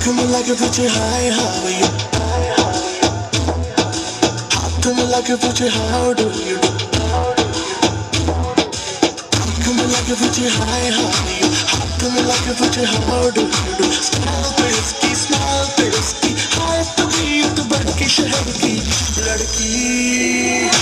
Coming like a future high, how are you? Coming like a future, how do you do? Coming like a future high, how are you? Coming like a future, how do you do? Smile पे उसकी हाय तभी तो बन के शहर की लड़की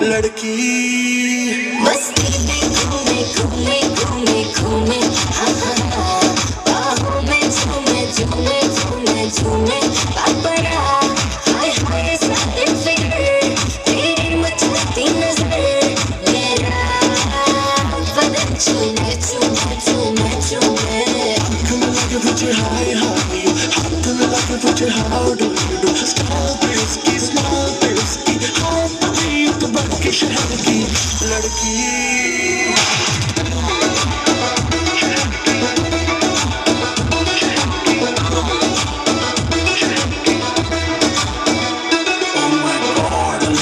लड़की मस्ती में घूमे घूमे घूमे घूमे बाहों में झूमे झूमे झूमे झूमे पापड़ा हाय हाय सारे फिगर तेरी मचलती नजर मेरा बदन चूमे चूमे चूमे चूमे Coming like a future high, how are you? Coming like a future, how do you do? Smile पे उसकी हाय तभी तो बन के शहर की लड़की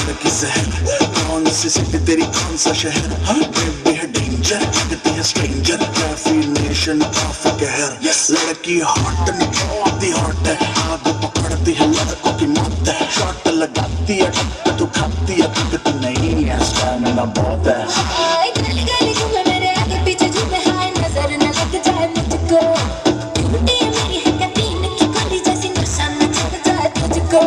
कौन सी सिटी तेरी कौन सा शहर बेबी है डेंजर लगती है स्ट्रेंजर डेफिनेशन ऑफ कहर लड़की हॉट निकलती हॉट है आग पकड़ती है लड़कों की मौत है शॉट लगाती है टक्कर तो खाती है तू नहीं है स्टैमिना बहुत है हाय गली गली घूमे मेरे आगे पीछे झूमे हाय नजर न लग जाए मुझको टूटी मेरी है कतीन की गोली जैसी नशा न चढ़ जाए तुझको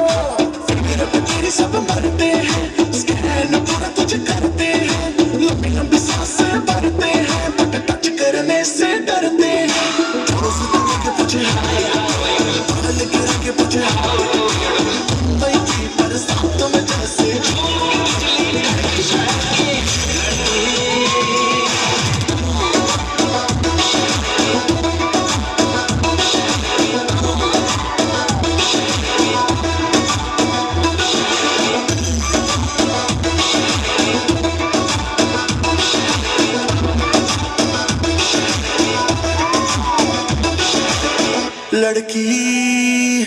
मेरे पे तेरे सब मरते हैं स्कैन पूरा तुझे करते हैं लंबी लंबी सांसें भरते हैं बट टच करने से डरते हैं थोड़ा सा लगे के पूछे पहले गिरा के पूछे मुंबई की बरसातों में जैसे लड़की